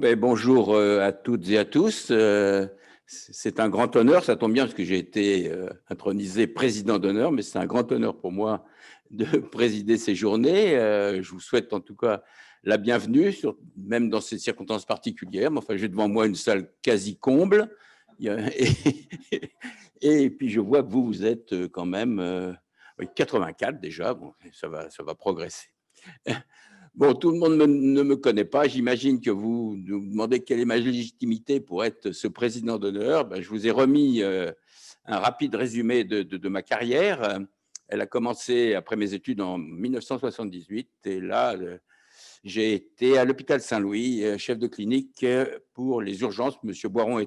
Ben, bonjour à toutes et à tous. C'est un grand honneur, ça tombe bien parce que j'ai été intronisé président d'honneur, mais c'est un grand honneur pour moi de présider ces journées. Je vous souhaite en tout cas la bienvenue, même dans ces circonstances particulières. Mais enfin, j'ai devant moi une salle quasi comble. Et puis je vois que vous êtes quand même oui, 84 déjà. Bon, ça va progresser. Bon, tout le monde ne me connaît pas. J'imagine que vous nous demandez quelle est ma légitimité pour être ce président d'honneur. Ben, je vous ai remis un rapide résumé de ma carrière. Elle a commencé après mes études en 1978. Et là, j'ai été à l'hôpital Saint-Louis, chef de clinique pour les urgences. Monsieur Boiron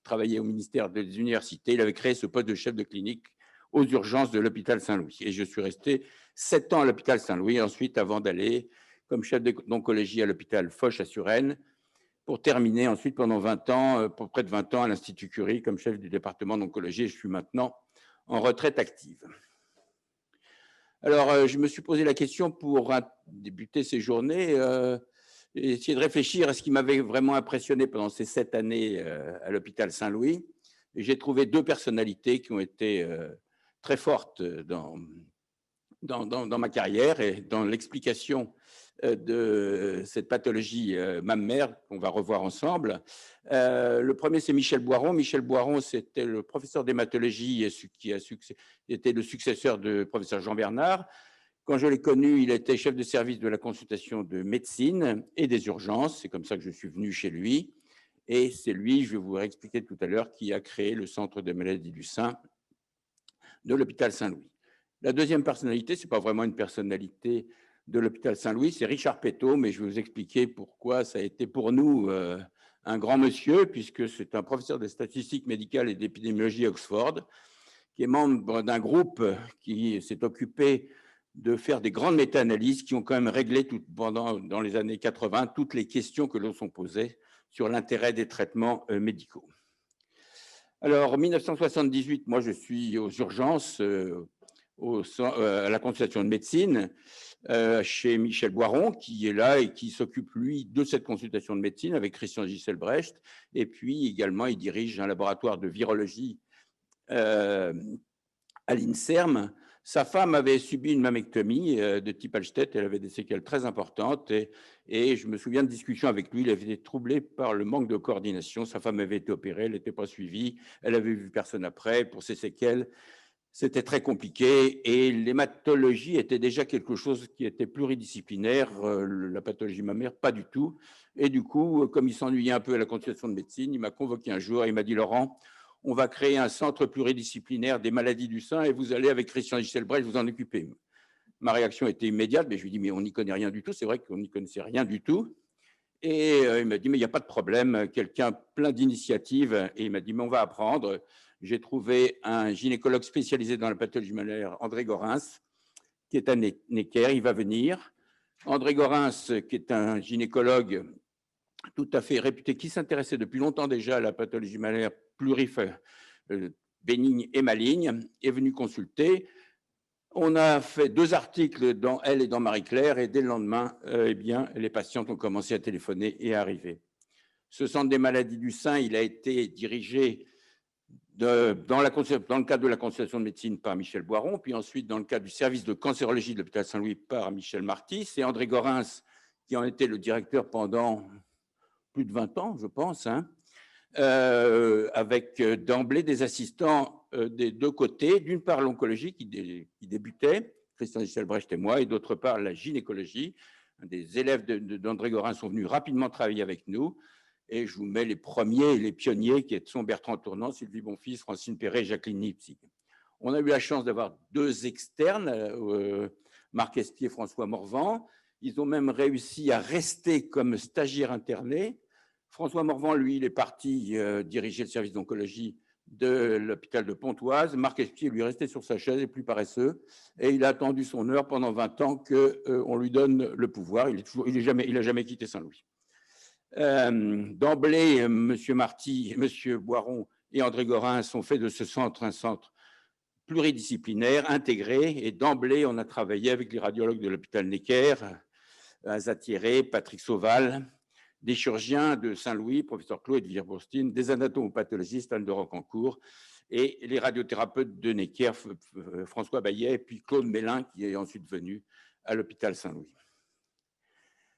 travaillait au ministère des Universités. Il avait créé ce poste de chef de clinique aux urgences de l'hôpital Saint-Louis. Et je suis resté 7 ans à l'hôpital Saint-Louis, ensuite avant d'aller comme chef d'oncologie à l'hôpital Foch à Suresnes, pour terminer ensuite pendant 20 ans, pour près de 20 ans à l'Institut Curie comme chef du département d'oncologie. Je suis maintenant en retraite active. Alors, je me suis posé la question pour débuter ces journées, essayer de réfléchir à ce qui m'avait vraiment impressionné pendant ces 7 années à l'hôpital Saint-Louis. J'ai trouvé 2 personnalités qui ont été très fortes dans ma carrière et dans l'explication de cette pathologie mammaire qu'on va revoir ensemble. Le premier, c'est Michel Boiron. Michel Boiron, c'était le professeur d'hématologie qui était le successeur de professeur Jean Bernard. Quand je l'ai connu, il était chef de service de la consultation de médecine et des urgences. C'est comme ça que je suis venu chez lui. Et c'est lui, je vais vous expliquer tout à l'heure, qui a créé le centre de maladies du sein de l'hôpital Saint-Louis. La deuxième personnalité, ce n'est pas vraiment une personnalité de l'hôpital Saint-Louis, c'est Richard Peto, mais je vais vous expliquer pourquoi ça a été pour nous un grand monsieur, puisque c'est un professeur de statistiques médicales et d'épidémiologie à Oxford, qui est membre d'un groupe qui s'est occupé de faire des grandes méta-analyses qui ont quand même réglé dans les années 80 toutes les questions que l'on s'en posait sur l'intérêt des traitements médicaux. Alors, en 1978, moi, je suis aux urgences, à la consultation de médecine, chez Michel Boiron, qui est là et qui s'occupe, lui, de cette consultation de médecine avec Christian Gisselbrecht. Et puis, également, il dirige un laboratoire de virologie à l'INSERM. Sa femme avait subi une mammectomie de type Alstedt. Elle avait des séquelles très importantes. Et je me souviens de discussions avec lui. Il avait été troublé par le manque de coordination. Sa femme avait été opérée, elle n'était pas suivie. Elle avait vu personne après. Pour ses séquelles, c'était très compliqué. Et l'hématologie était déjà quelque chose qui était pluridisciplinaire. La pathologie mammaire, pas du tout. Et du coup, comme il s'ennuyait un peu à la consultation de médecine, il m'a convoqué un jour et il m'a dit « Laurent, on va créer un centre pluridisciplinaire des maladies du sein et vous allez, avec Christian Gisselbrecht, vous en occuper. » Ma réaction était immédiate, mais je lui ai dit « Mais on n'y connaît rien du tout. » C'est vrai qu'on n'y connaissait rien du tout. Et il m'a dit « Mais il n'y a pas de problème, quelqu'un plein d'initiatives. » Et il m'a dit « Mais on va apprendre. » J'ai trouvé un gynécologue spécialisé dans la pathologie mammaire, André Gorens, qui est à Necker. Il va venir. André Gorens, qui est un gynécologue tout à fait réputé, qui s'intéressait depuis longtemps déjà à la pathologie mammaire bénigne et maligne, est venu consulter. On a fait 2 articles dans Elle et dans Marie-Claire, et dès le lendemain, eh bien, les patientes ont commencé à téléphoner et à arriver. Ce centre des maladies du sein, il a été dirigé dans le cadre de la consultation de médecine par Michel Boiron, puis ensuite dans le cadre du service de cancérologie de l'hôpital Saint-Louis par Michel Marty. C'est André Gorens qui en était le directeur pendant plus de 20 ans, je pense, avec d'emblée des assistants des 2 côtés. D'une part, l'oncologie qui débutait, Christian Gisselbrecht et moi, et d'autre part, la gynécologie. Des élèves d'André Gorens sont venus rapidement travailler avec nous. Et je vous mets les premiers, les pionniers, qui sont Bertrand Tournant, Sylvie Bonfils, Francine Perret et Jacqueline Nipsig. On a eu la chance d'avoir 2 externes, Marc Estier et François Morvan. Ils ont même réussi à rester comme stagiaires internés. François Morvan, lui, il est parti diriger le service d'oncologie de l'hôpital de Pontoise. Marc Estier, lui, est resté sur sa chaise, et plus paresseux. Et il a attendu son heure pendant 20 ans qu'on lui donne le pouvoir. Il n'a jamais quitté Saint-Louis. D'emblée, M. Marty, M. Boiron et André Gorens ont fait de ce centre un centre pluridisciplinaire, intégré, et d'emblée, on a travaillé avec les radiologues de l'hôpital Necker, Azat Thierry, Patrick Sauval, des chirurgiens de Saint-Louis, professeur Claude de Virbourstine, des anatomopathologistes, Anne de Rocancourt, et les radiothérapeutes de Necker, François Bayet, puis Claude Mélin, qui est ensuite venu à l'hôpital Saint-Louis.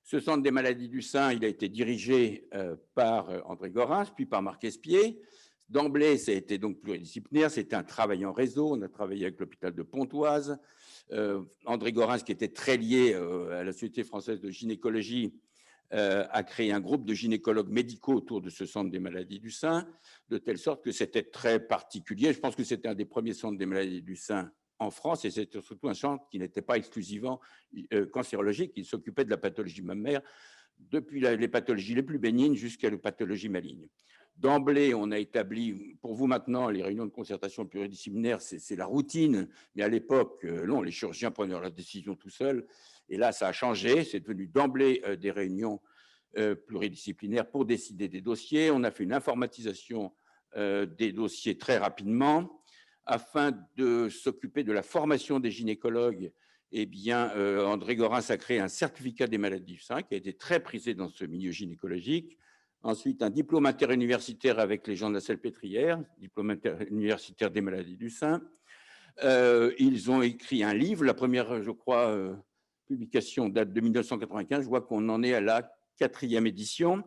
Ce centre des maladies du sein, il a été dirigé par André Gorens, puis par Marc Espier. D'emblée, ça a été donc pluridisciplinaire, c'était un travail en réseau. On a travaillé avec l'hôpital de Pontoise. André Gorens, qui était très lié à la Société française de gynécologie, a créé un groupe de gynécologues médicaux autour de ce centre des maladies du sein, de telle sorte que c'était très particulier. Je pense que c'était un des premiers centres des maladies du sein en France, et c'était surtout un centre qui n'était pas exclusivement cancérologique, il s'occupait de la pathologie mammaire, depuis les pathologies les plus bénignes jusqu'à les pathologies malignes. D'emblée, on a établi, pour vous maintenant, les réunions de concertation pluridisciplinaire, c'est la routine, mais à l'époque, non, les chirurgiens prenaient leurs décisions tout seuls, et là, ça a changé, c'est devenu d'emblée des réunions pluridisciplinaires pour décider des dossiers. On a fait une informatisation des dossiers très rapidement, afin de s'occuper de la formation des gynécologues. Eh bien, André Gorens a créé un certificat des maladies du sein qui a été très prisé dans ce milieu gynécologique. Ensuite, un diplôme interuniversitaire avec les gens de la Salpêtrière, diplôme interuniversitaire des maladies du sein. Ils ont écrit un livre, la première, je crois, publication date de 1995. Je vois qu'on en est à la 4e édition.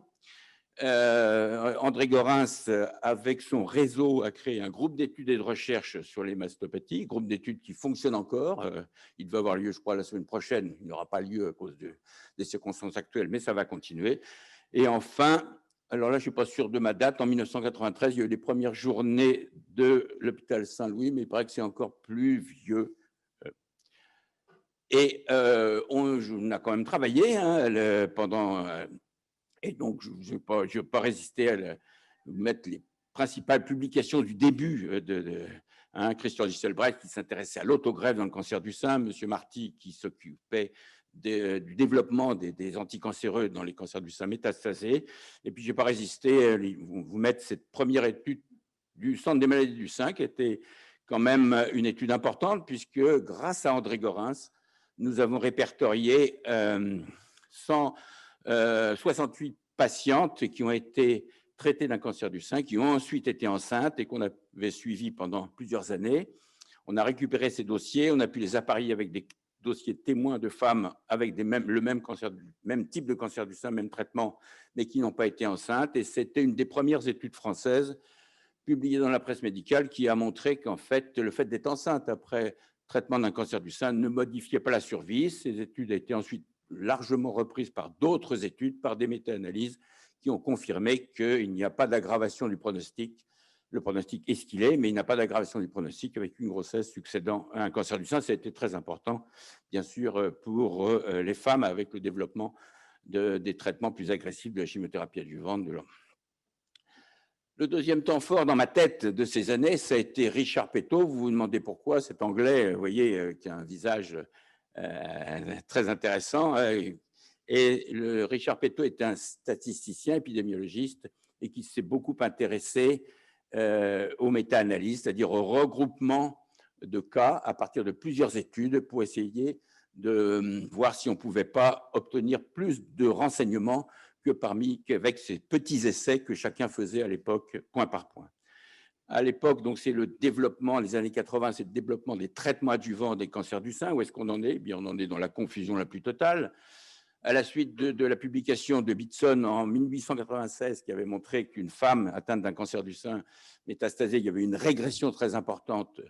André Gorens, avec son réseau, a créé un groupe d'études et de recherche sur les mastopathies, groupe d'études qui fonctionne encore. Il va avoir lieu, je crois, la semaine prochaine. Il n'aura pas lieu à cause des circonstances actuelles, mais ça va continuer. Et enfin, alors là, je ne suis pas sûr de ma date, en 1993, il y a eu les premières journées de l'hôpital Saint-Louis, mais il paraît que c'est encore plus vieux. Et on a quand même travaillé pendant... Et donc, je ne vais pas résister à vous mettre les principales publications du début Christian Gisselbrecht qui s'intéressait à l'autogreffe dans le cancer du sein, M. Marty qui s'occupait du développement des anticancéreux dans les cancers du sein métastasés. Et puis, je n'ai pas résisté à vous mettre cette première étude du Centre des maladies du sein qui était quand même une étude importante puisque grâce à André Gorens, nous avons répertorié 68 patientes qui ont été traitées d'un cancer du sein, qui ont ensuite été enceintes et qu'on avait suivies pendant plusieurs années. On a récupéré ces dossiers, on a pu les appareiller avec des dossiers témoins de femmes avec le même type de cancer du sein, même traitement, mais qui n'ont pas été enceintes. Et c'était une des premières études françaises publiées dans la presse médicale qui a montré qu'en fait, le fait d'être enceinte après traitement d'un cancer du sein ne modifiait pas la survie. Ces études ont été ensuite largement reprises par d'autres études, par des méta-analyses qui ont confirmé qu'il n'y a pas d'aggravation du pronostic. Le pronostic est ce qu'il est, mais il n'y a pas d'aggravation du pronostic avec une grossesse succédant à un cancer du sein. Ça a été très important, bien sûr, pour les femmes avec le développement des traitements plus agressifs de la chimiothérapie adjuvante de l'homme. Le deuxième temps fort dans ma tête de ces années, ça a été Richard Peto. Vous vous demandez pourquoi, cet Anglais, vous voyez, qui a un visage très intéressant. Et Richard Peto est un statisticien épidémiologiste et qui s'est beaucoup intéressé aux méta-analyses, c'est-à-dire au regroupement de cas à partir de plusieurs études pour essayer de voir si on ne pouvait pas obtenir plus de renseignements qu'avec ces petits essais que chacun faisait à l'époque, point par point. À l'époque, donc c'est le développement, les années 80, c'est le développement des traitements adjuvants des cancers du sein. Où est-ce qu'on en est? Eh bien, on en est dans la confusion la plus totale. À la suite de la publication de Bitson en 1896, qui avait montré qu'une femme atteinte d'un cancer du sein métastasé, il y avait une régression très importante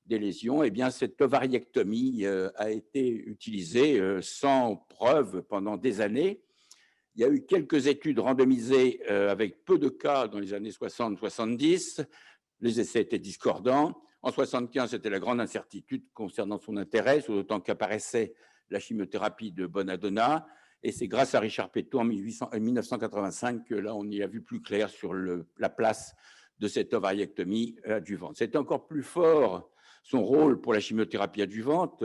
des lésions, eh bien, cette ovariectomie a été utilisée sans preuve pendant des années. Il y a eu quelques études randomisées avec peu de cas dans les années 60-70. Les essais étaient discordants. En 75, c'était la grande incertitude concernant son intérêt, d'autant qu'apparaissait la chimiothérapie de Bonadonna. Et c'est grâce à Richard Peto en 1985 que là, on y a vu plus clair sur la place de cette ovariectomie adjuvante. C'était encore plus fort son rôle pour la chimiothérapie adjuvante.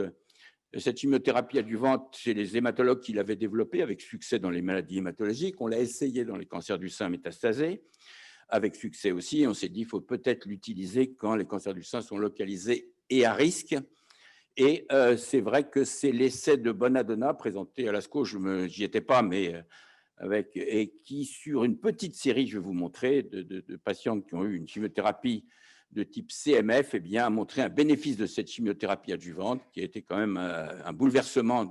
Cette chimiothérapie adjuvante, c'est les hématologues qui l'avaient développée avec succès dans les maladies hématologiques. On l'a essayé dans les cancers du sein métastasés, avec succès aussi. On s'est dit qu'il faut peut-être l'utiliser quand les cancers du sein sont localisés et à risque. Et c'est vrai que c'est l'essai de Bonadonna présenté à l'ASCO, je n'y étais pas, mais et qui, sur une petite série, je vais vous montrer, de patientes qui ont eu une chimiothérapie de type CMF, eh bien, a montré un bénéfice de cette chimiothérapie adjuvante, qui a été quand même un bouleversement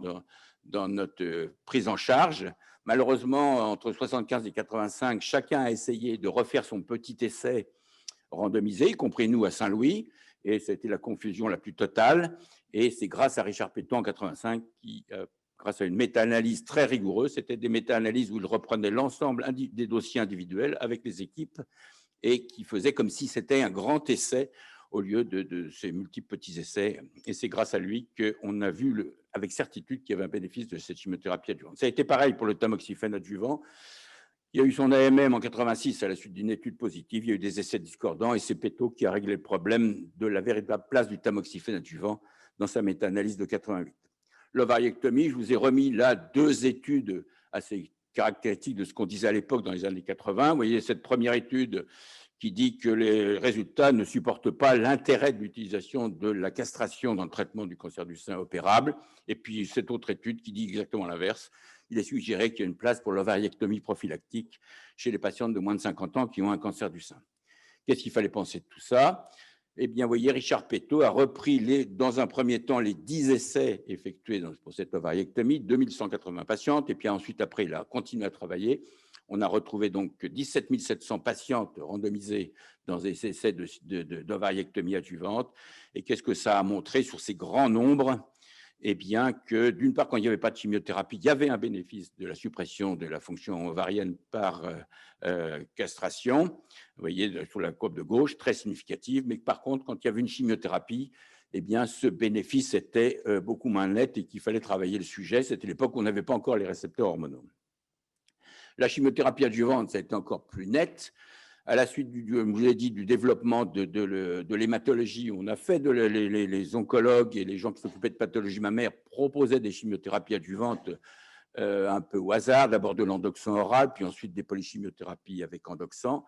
dans notre prise en charge. Malheureusement, entre 75 et 85, chacun a essayé de refaire son petit essai randomisé, y compris nous à Saint-Louis, et c'était la confusion la plus totale. Et c'est grâce à Richard Péton en 85 qui, grâce à une méta-analyse très rigoureuse, c'était des méta-analyses où il reprenait l'ensemble des dossiers individuels avec les équipes et qui faisait comme si c'était un grand essai au lieu de ces multiples petits essais. Et c'est grâce à lui qu'on a vu avec certitude qu'il y avait un bénéfice de cette chimiothérapie adjuvante. Ça a été pareil pour le tamoxifène adjuvant. Il y a eu son AMM en 86 à la suite d'une étude positive. Il y a eu des essais discordants et c'est Pétot qui a réglé le problème de la véritable place du tamoxifène adjuvant dans sa méta-analyse de 88. L'ovariectomie, je vous ai remis là 2 études assez caractéristiques de ce qu'on disait à l'époque dans les années 80. Vous voyez cette première étude qui dit que les résultats ne supportent pas l'intérêt de l'utilisation de la castration dans le traitement du cancer du sein opérable. Et puis cette autre étude qui dit exactement l'inverse. Il est suggéré qu'il y a une place pour l'ovariectomie prophylactique chez les patientes de moins de 50 ans qui ont un cancer du sein. Qu'est-ce qu'il fallait penser de tout ça? Eh bien, vous voyez, Richard Pétot a repris dans un premier temps les 10 essais effectués pour cette ovariectomie, 2180 patientes, et puis ensuite, après, il a continué à travailler. On a retrouvé donc 17 700 patientes randomisées dans des essais d'ovariectomie adjuvante. Et qu'est-ce que ça a montré sur ces grands nombres? Eh bien que, d'une part, quand il n'y avait pas de chimiothérapie, il y avait un bénéfice de la suppression de la fonction ovarienne par castration. Vous voyez, sur la courbe de gauche, très significative. Mais par contre, quand il y avait une chimiothérapie, eh bien, ce bénéfice était beaucoup moins net et qu'il fallait travailler le sujet. C'était l'époque où on n'avait pas encore les récepteurs hormonaux. La chimiothérapie adjuvante, ça a été encore plus net. À la suite, je vous l'ai dit, du développement de l'hématologie, on a fait les oncologues et les gens qui s'occupaient de pathologie mammaire proposaient des chimiothérapies adjuvantes un peu au hasard, d'abord de l'endoxan oral, puis ensuite des polychimiothérapies avec endoxan.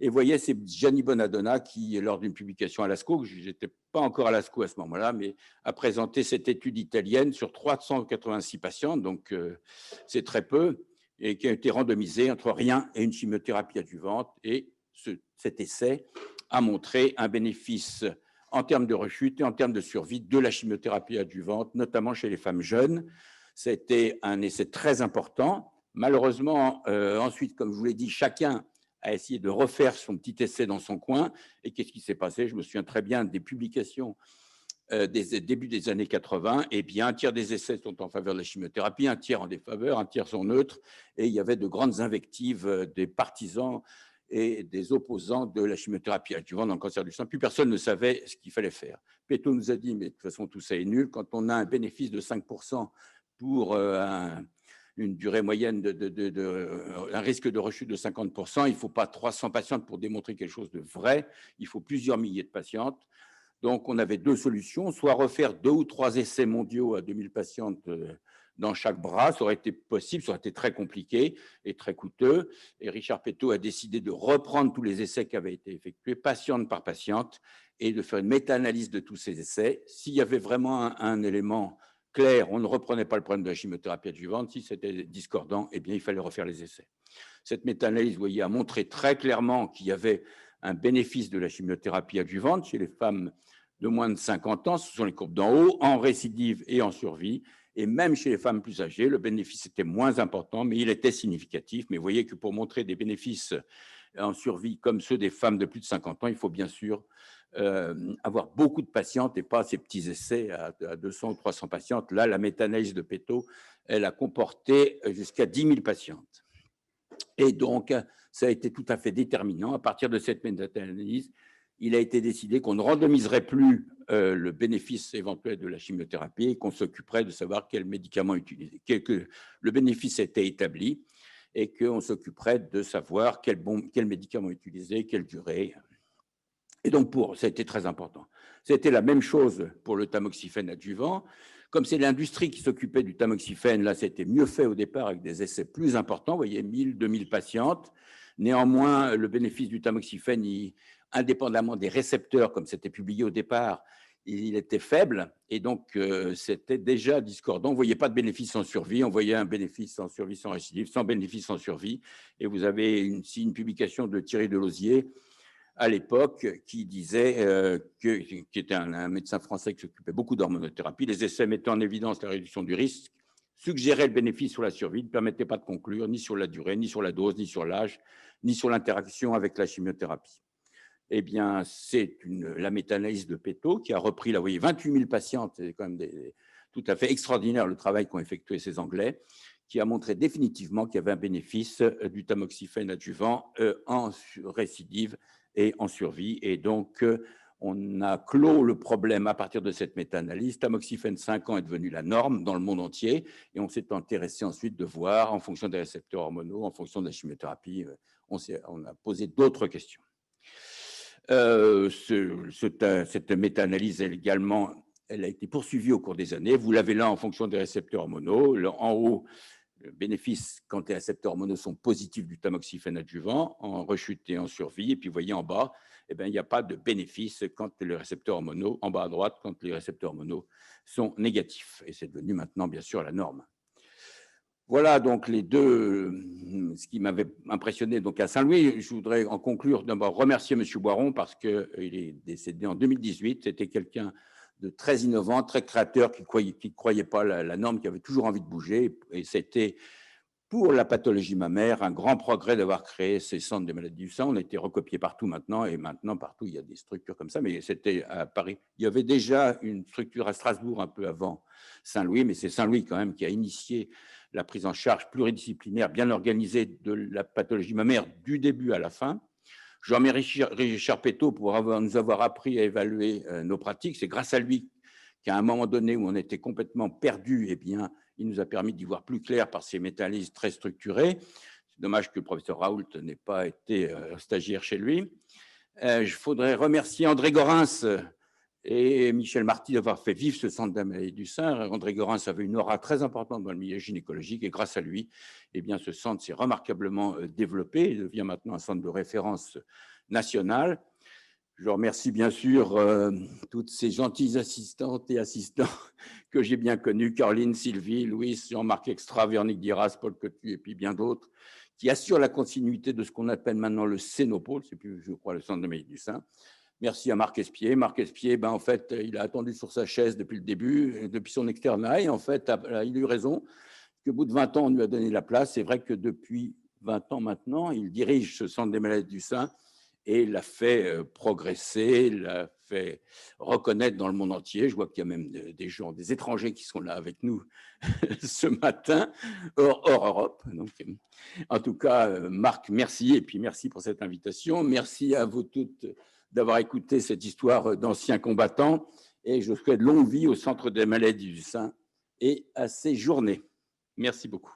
Et vous voyez, c'est Gianni Bonadonna qui, lors d'une publication à l'ASCO, je n'étais pas encore à l'ASCO à ce moment-là, mais a présenté cette étude italienne sur 386 patients, donc c'est très peu, et qui a été randomisée entre rien et une chimiothérapie adjuvante. Et cet essai a montré un bénéfice en termes de rechute et en termes de survie de la chimiothérapie adjuvante, notamment chez les femmes jeunes. C'était un essai très important. Malheureusement, ensuite, comme je vous l'ai dit, chacun a essayé de refaire son petit essai dans son coin. Et qu'est-ce qui s'est passé? Je me souviens très bien des publications des débuts des années 80. Eh bien, un tiers des essais sont en faveur de la chimiothérapie, un tiers en défaveur, un tiers sont neutres. Et il y avait de grandes invectives des partisans et des opposants de la chimiothérapie adjuvante dans le cancer du sein. Plus personne ne savait ce qu'il fallait faire. Pétot nous a dit, mais de toute façon, tout ça est nul. Quand on a un bénéfice de 5% pour une durée moyenne un risque de rechute de 50%, il ne faut pas 300 patientes pour démontrer quelque chose de vrai, il faut plusieurs milliers de patientes. Donc, on avait 2 solutions, soit refaire 2 ou 3 essais mondiaux à 2000 patientes dans chaque bras, ça aurait été possible, ça aurait été très compliqué et très coûteux. Et Richard Pétot a décidé de reprendre tous les essais qui avaient été effectués, patiente par patiente, et de faire une méta-analyse de tous ces essais. S'il y avait vraiment un élément clair, on ne reprenait pas le problème de la chimiothérapie adjuvante. Si c'était discordant, eh bien, il fallait refaire les essais. Cette méta-analyse, vous voyez, a montré très clairement qu'il y avait un bénéfice de la chimiothérapie adjuvante chez les femmes de moins de 50 ans, ce sont les courbes d'en haut, en récidive et en survie. Et même chez les femmes plus âgées, le bénéfice était moins important, mais il était significatif. Mais vous voyez que pour montrer des bénéfices en survie comme ceux des femmes de plus de 50 ans, il faut bien sûr avoir beaucoup de patientes et pas ces petits essais à 200 ou 300 patientes. Là, la méta-analyse de Pétot, elle a comporté jusqu'à 10 000 patientes. Et donc, ça a été tout à fait déterminant. À partir de cette méta-analyse, il a été décidé qu'on ne randomiserait plus le bénéfice éventuel de la chimiothérapie et qu'on s'occuperait de savoir quel médicament utiliser. Le bénéfice était établi et qu'on s'occuperait de savoir quel médicament utiliser, quelle durée. Et donc, ça a été très important. C'était la même chose pour le tamoxifène adjuvant. Comme c'est l'industrie qui s'occupait du tamoxifène, là, c'était mieux fait au départ avec des essais plus importants. Vous voyez, 1000, 2000 patientes. Néanmoins, le bénéfice du tamoxifène, indépendamment des récepteurs, comme c'était publié au départ, il était faible et donc c'était déjà discordant. On ne voyait pas de bénéfice en survie, on voyait un bénéfice en survie sans récidive, sans bénéfice en survie. Et vous avez une publication de Thierry Delosier à l'époque qui disait, qui était un médecin français qui s'occupait beaucoup d'hormonothérapie, les essais mettant en évidence la réduction du risque suggéraient le bénéfice sur la survie, ne permettaient pas de conclure ni sur la durée, ni sur la dose, ni sur l'âge, ni sur l'interaction avec la chimiothérapie. Eh bien, c'est la méta-analyse de Peto qui a repris, là, vous voyez, 28 000 patientes, c'est quand même tout à fait extraordinaire le travail qu'ont effectué ces Anglais, qui a montré définitivement qu'il y avait un bénéfice du tamoxifène adjuvant en récidive et en survie. Et donc, on a clos le problème à partir de cette méta-analyse. Tamoxifène 5 ans est devenu la norme dans le monde entier. Et on s'est intéressé ensuite de voir, en fonction des récepteurs hormonaux, en fonction de la chimiothérapie, on a posé d'autres questions. Cette méta-analyse, elle a été poursuivie au cours des années. Vous l'avez là en fonction des récepteurs hormonaux. En haut, le bénéfice quand les récepteurs hormonaux sont positifs du tamoxifène adjuvant, en rechute et en survie. Et puis, vous voyez en bas, eh bien, il n'y a pas de bénéfice quand les récepteurs hormonaux, en bas à droite, quand les récepteurs hormonaux sont négatifs. Et c'est devenu maintenant, bien sûr, la norme. Voilà donc les deux, ce qui m'avait impressionné donc à Saint-Louis. Je voudrais en conclure d'abord remercier M. Boiron parce qu'il est décédé en 2018. C'était quelqu'un de très innovant, très créateur, qui ne croyait pas la norme, qui avait toujours envie de bouger. Et c'était, pour la pathologie mammaire, un grand progrès d'avoir créé ces centres des maladies du sein. On a été recopié partout maintenant, et maintenant, partout, il y a des structures comme ça. Mais c'était à Paris. Il y avait déjà une structure à Strasbourg un peu avant Saint-Louis, mais c'est Saint-Louis quand même qui a initié la prise en charge pluridisciplinaire, bien organisée de la pathologie mammaire du début à la fin. Je remercie Richard Peto pour nous avoir appris à évaluer nos pratiques. C'est grâce à lui qu'à un moment donné où on était complètement perdu, eh bien, il nous a permis d'y voir plus clair par ces méta-analyses très structurées. C'est dommage que le professeur Raoult n'ait pas été stagiaire chez lui. Je voudrais remercier André Gorens et Michel Marty d'avoir fait vivre ce centre de la maladie du sein. André Gorens avait une aura très importante dans le milieu gynécologique et grâce à lui, eh bien, ce centre s'est remarquablement développé. Il devient maintenant un centre de référence national. Je remercie bien sûr toutes ces gentilles assistantes et assistants que j'ai bien connus, Caroline, Sylvie, Louis, Jean-Marc Extra, Véronique Diras, Paul Cotu et puis bien d'autres, qui assurent la continuité de ce qu'on appelle maintenant le Cénopôle, c'est plus, je crois, le centre de maladie du sein. Merci à Marc Espier. Marc Espier, ben, en fait, il a attendu sur sa chaise depuis le début, depuis son externat, et en fait, il a eu raison, qu'au bout de 20 ans, on lui a donné la place. C'est vrai que depuis 20 ans maintenant, il dirige ce centre des maladies du sein et l'a fait progresser, l'a fait reconnaître dans le monde entier. Je vois qu'il y a même des gens, des étrangers qui sont là avec nous ce matin, hors Europe. Donc, en tout cas, Marc, merci, et puis merci pour cette invitation. Merci à vous toutes d'avoir écouté cette histoire d'anciens combattants, et je souhaite longue vie au Centre des maladies du sein et à ces journées. Merci beaucoup.